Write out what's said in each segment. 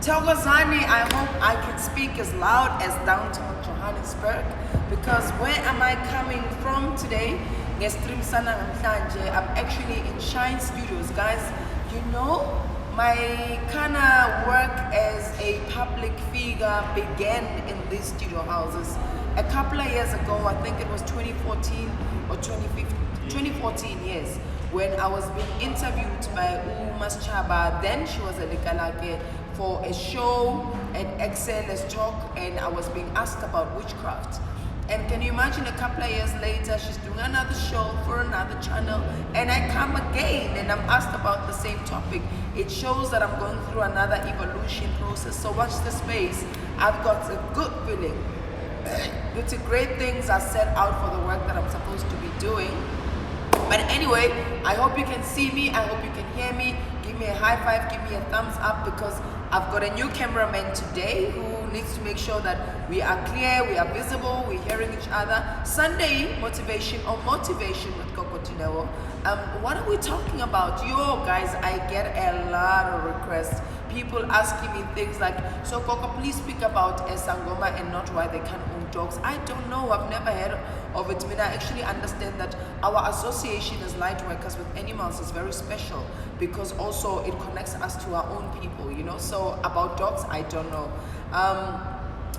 Thokozani, I hope I can speak as loud as downtown Johannesburg, because where am I coming from today? I'm actually in Shine Studios, guys. You know, my kind of work as a public figure began in these studio houses a couple of years ago. I think it was 2014 or 2015, 2014, yes, when I was being interviewed by Umas Chaba. Then she was a Likalake for a show at Excel Let's Talk, and I was being asked about witchcraft. And can you imagine, a couple of years later, she's doing another show for another channel, and I come again and I'm asked about the same topic. It shows that I'm going through another evolution process. So watch the space. I've got a good feeling. It's great things are set out for the work that I'm supposed to be doing. But anyway, I hope you can see me. I hope you can hear me. Give me a high five, give me a thumbs up, because I've got a new cameraman today who needs to make sure that we are clear, we are visible, we're hearing each other. Sunday motivation with Gogo Dineo. What are we talking about? Yo, guys, I get a lot of requests. People asking me things like, so Gogo, please speak about a Sangoma and not why they can't own dogs. I don't know, I've never heard of it. I mean, I actually understand that our association as light workers with animals is very special, because also it connects us to our own people, you know. So about dogs, I don't know.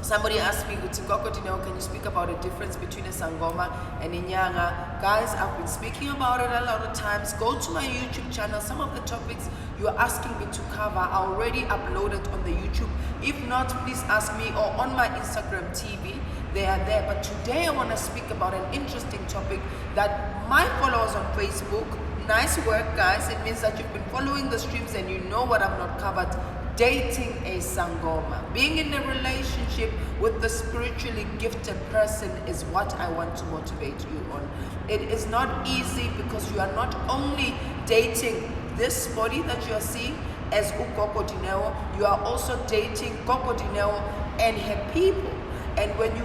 Somebody asked me, Gogo Dineo, can you speak about the difference between a Sangoma and a Nyanga? Guys, I've been speaking about it a lot of times. Go to my YouTube channel. Some of the topics you're asking me to cover are already uploaded on the YouTube. If not, please ask me, or on my Instagram TV. They are there. But today I want to speak about an interesting topic that my followers on Facebook, nice work, guys. It means that you've been following the streams and you know what I've not covered. Dating a Sangoma. Being in a relationship with the spiritually gifted person is what I want to motivate you on. It is not easy, because you are not only dating this body that you are seeing as Gogo Dineo, you are also dating Gogo Dineo and her people. And when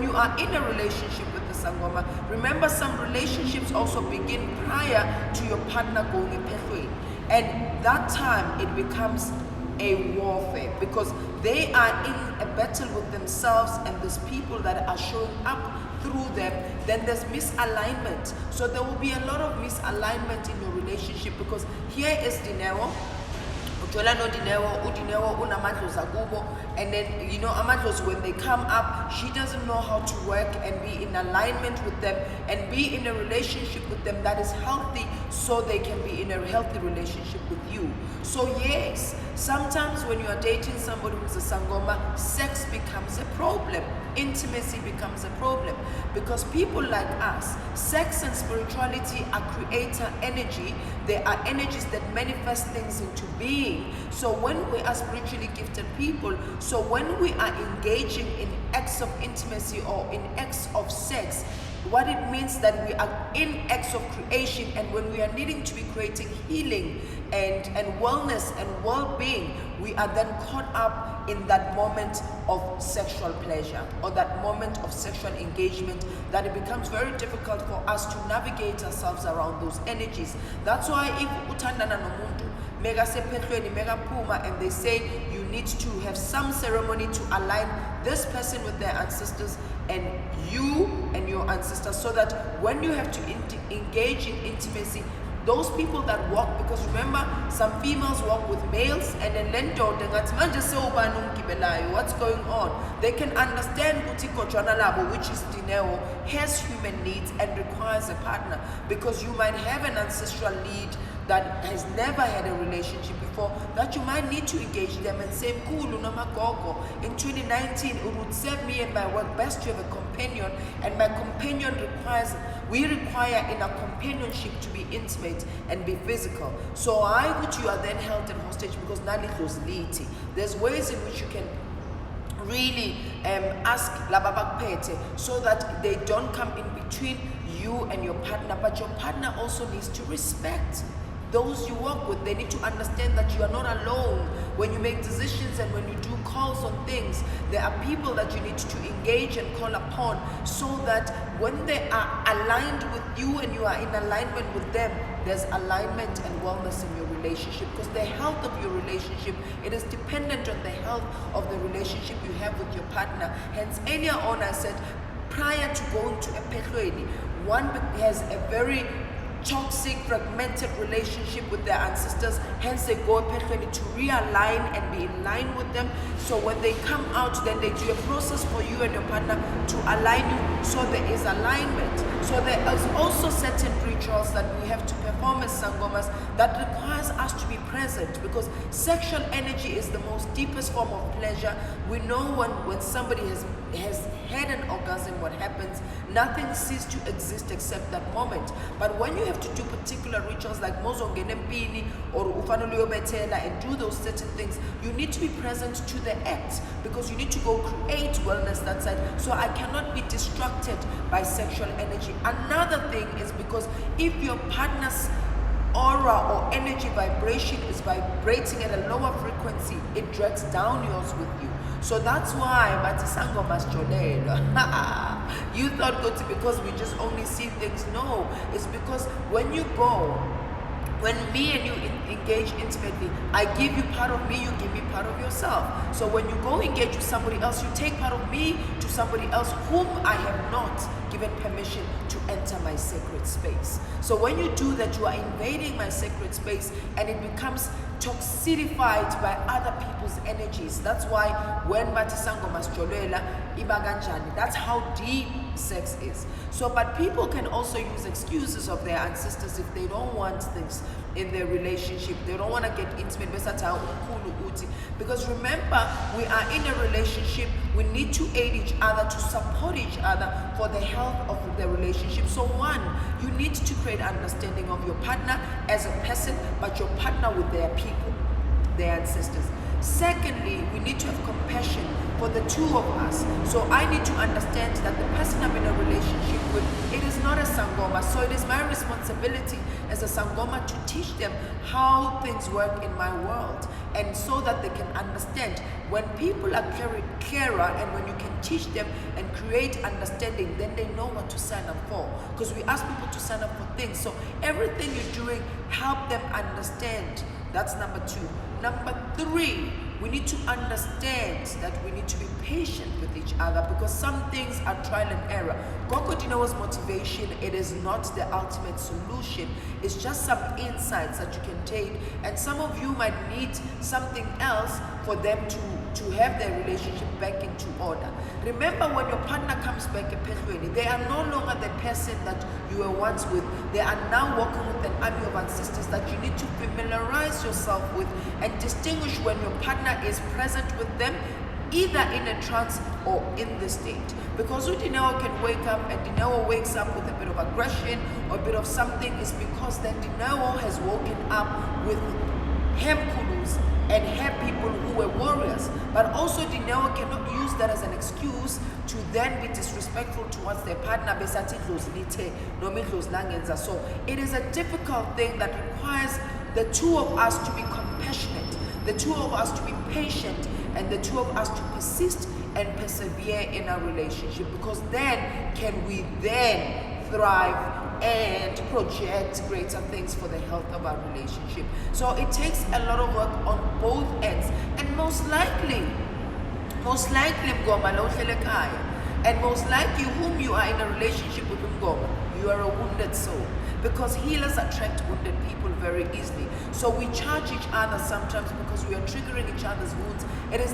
you are in a relationship with the Sangoma, remember, some relationships also begin prior to your partner going a pathway. And that time it becomes a warfare, because they are in a battle with themselves and these people that are showing up through them. Then there's misalignment. So there will be a lot of misalignment in your relationship, because here is Dineo. And then, you know, Amadlos, when they come up, she doesn't know how to work and be in alignment with them and be in a relationship with them that is healthy, so they can be in a healthy relationship with you. So yes, sometimes when you are dating somebody who's a Sangoma, sex becomes a problem. Intimacy becomes a problem, because people like us, sex and spirituality are creator energy. They are energies that manifest things into being. So when we are spiritually gifted people, so when we are engaging in acts of intimacy or in acts of sex, what it means that we are in acts of creation, and when we are needing to be creating healing and wellness and well-being, we are then caught up in that moment of sexual pleasure or that moment of sexual engagement, that it becomes very difficult for us to navigate ourselves around those energies. That's why if uthandana nomuntu mega sephehlweni mega phuma, and they say you need to have some ceremony to align this person with their ancestors and you and your ancestors, so that when you have to engage in intimacy, those people that walk, because remember, some females walk with males, and then what's going on? They can understand which is Dineo, has human needs and requires a partner, because you might have an ancestral lead that has never had a relationship before, that you might need to engage them and say, in 2019, it would serve me and my work best to have a companion, and my companion we require in a companionship to be intimate and be physical. So you are then held in hostage, because there's ways in which you can really ask lababakpete, so that they don't come in between you and your partner. But your partner also needs to respect those you work with. They need to understand that you are not alone when you make decisions and when you do calls on things. There are people that you need to engage and call upon, so that when they are aligned with you and you are in alignment with them, there's alignment and wellness in your relationship, because the health of your relationship, it is dependent on the health of the relationship you have with your partner. Hence, earlier on I said, prior to going to a pehlweni, one has a very toxic, fragmented relationship with their ancestors. Hence they go pehlweni to realign and be in line with them. So when they come out, then they do a process for you and your partner to align you, so there is alignment. So there is also certain rituals that we have to perform as Sangomas that requires us to be present, because sexual energy is the most deepest form of pleasure. We know when somebody has had an orgasm, what happens, nothing ceases to exist except that moment. But when you have to do particular rituals like mozongena empini or ufanele uyobethela and do those certain things, you need to be present to the act, because you need to go create wellness that side. So I cannot be distracted by sexual energy. Another thing is because if your partner's aura or energy vibration is vibrating at a lower frequency, it drags down yours with you. So that's why Sangoma you thought good because we just only see things. No, it's because when you go, when me and you engage intimately, I give you part of me, you give me part of yourself. So when you go engage with somebody else, you take part of me to somebody else whom I have not given permission to enter my sacred space. So when you do that, you are invading my sacred space, and it becomes toxified by other people's energies. That's why when Sangoma Jolela Ibaganjani, that's how deep sex is. So, but people can also use excuses of their ancestors if they don't want things in their relationship. They don't want to get intimate. Because remember, we are in a relationship. We need to aid each other, to support each other for the health of the relationship. So one, you need to create understanding of your partner as a person, but your partner with their people, their ancestors. Secondly, we need to have compassion for the two of us. So I need to understand that the person I'm in a relationship with, it is not a Sangoma. So it is my responsibility as a Sangoma to teach them how things work in my world, and so that they can understand. When people are clearer, and when you can teach them and create understanding, then they know what to sign up for. Because we ask people to sign up for things. So everything you're doing, help them understand. That's number two. Number three, we need to understand that we need to be patient with each other, because some things are trial and error. Gogo Dineo's motivation, it is not the ultimate solution. It's just some insights that you can take, and some of you might need something else for them to have their relationship back into order. Remember, when your partner comes back at pehlweni, they are no longer the person that you were once with. They are now working with an army of ancestors that you need to familiarize yourself with and distinguish when your partner is present with them, either in a trance or in the state. Because Dineo can wake up, and Dineo wakes up with a bit of aggression or a bit of something, is because then Dineo has woken up with Hemkulus and her people who were warriors. But also Dineo cannot use that as an excuse to then be disrespectful towards their partner. So it is a difficult thing that requires the two of us to be compassionate, the two of us to be patient, and the two of us to persist and persevere in our relationship, because then can we then thrive and project greater things for the health of our relationship. So it takes a lot of work on both ends, and most likely Mngoma lo uhlele ekhaya, and most likely whom you are in a relationship with Mngoma, you are a wounded soul, because healers attract wounded people very easily. So we charge each other sometimes because we are triggering each other's wounds. It's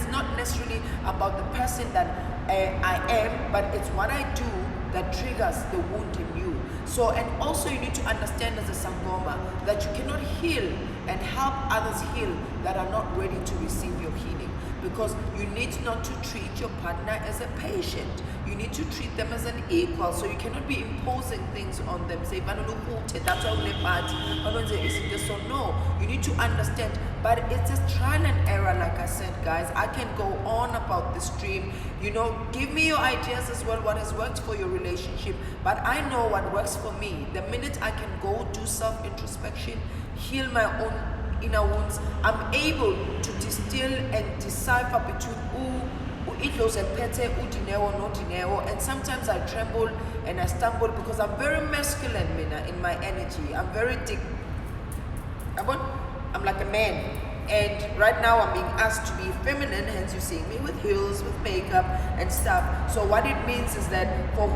not necessarily about the person that I am, but it's what I do that triggers the wound in you. So, and also you need to understand as a Sangoma that you cannot heal and help others heal that are not ready to receive your healing, because you need not to treat your partner as a patient. You need to treat them as an equal. So you cannot be imposing things on them. Say, that's how they part. So no, you need to understand. But it's a trial and error, like I said, guys. I can go on about this stream. Give me your ideas as well, what has worked for your relationship. But I know what works for me. The minute I can go do self-introspection, heal my own inner wounds, I'm able to distill and decipher between Idlos and Pete, Udineo, no Dineo, and sometimes I tremble and I stumble because I'm very masculine, Mina, in my energy. I'm very thick. I'm like a man. And right now I'm being asked to be feminine, hence you seeing me with heels, with makeup and stuff. So what it means is that for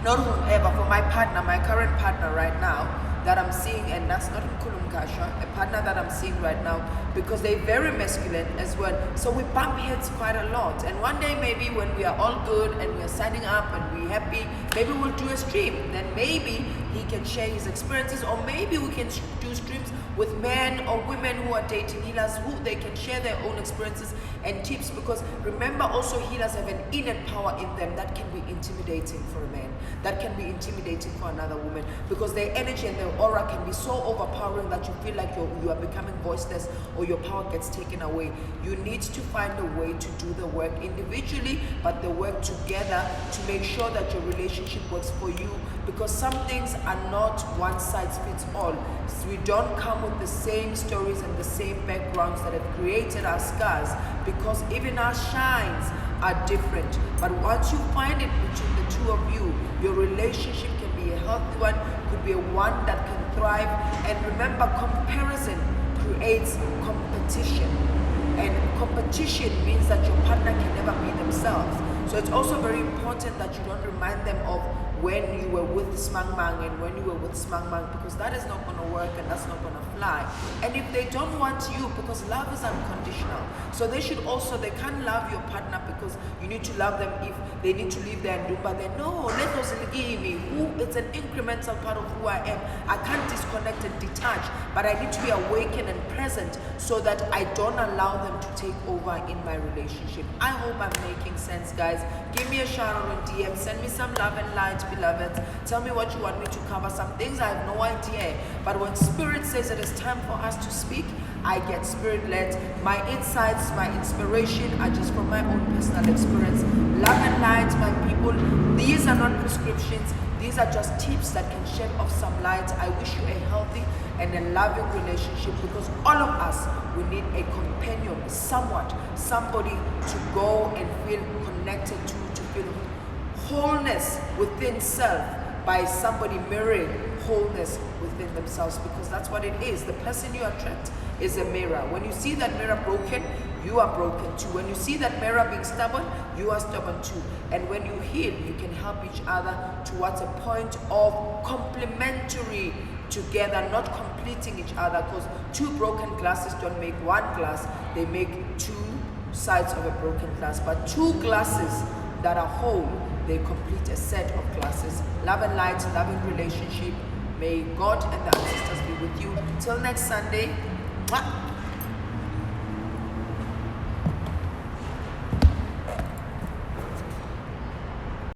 for my partner, my current partner right now, that I'm seeing, and that's not in Kulumkasha, a partner that I'm seeing right now, because they're very masculine as well. So we bump heads quite a lot. And one day maybe when we are all good and we are signing up and we're happy, maybe we'll do a stream. Then maybe he can share his experiences, or maybe we can do streams with men or women who are dating healers, who they can share their own experiences and tips. Because remember, also healers have an innate power in them that can be intimidating for a man, that can be intimidating for another woman, because their energy and their aura can be so overpowering that you feel like you are becoming voiceless, or your power gets taken away. You need to find a way to do the work individually, but the work together to make sure that your relationship works for you, because some things are not one size fits all. So we don't come with the same stories and the same backgrounds that have created our scars, because even our shines are different. But once you find it between the two of you, your relationship can be a healthy one, could be a one that can thrive. And remember, comparison creates competition, and competition means that your partner can never be themselves. So it's also very important that you don't remind them of when you were with Smangmang and when you were with Smangmang, because that is not going to work and that's not going to fly. And if they don't want you, because love is unconditional, so they can't love your partner because you need to love them if they need to leave their Ndumba. Then no, let those give me who, it's an incremental part of who I am. I can't disconnect and detach, but I need to be awakened and present so that I don't allow them to take over in my relationship. I hope I'm making sense, guys. Give me a shout out on DM, send me some love and light, beloved. Tell me what you want me to cover. Some things I have no idea, but when Spirit says it is time for us to speak, I get Spirit led. My insights, my inspiration are just from my own personal experience. Love and light, my people, these are not prescriptions. These are just tips that can shed off some light. I wish you a healthy and a loving relationship, because all of us, we need a companion, somebody to go and feel connected to feel wholeness within self, by somebody mirroring wholeness within themselves, because that's what it is. The person you attract is a mirror. When you see that mirror broken, you are broken too. When you see that mirror being stubborn, you are stubborn too. And when you heal, you can help each other towards a point of complementary together, not completing each other, because two broken glasses don't make one glass, they make two sides of a broken glass. But two glasses that are whole, they complete a set of glasses. Love and light, loving relationship. May God and the ancestors be with you. Till next Sunday. Mwah.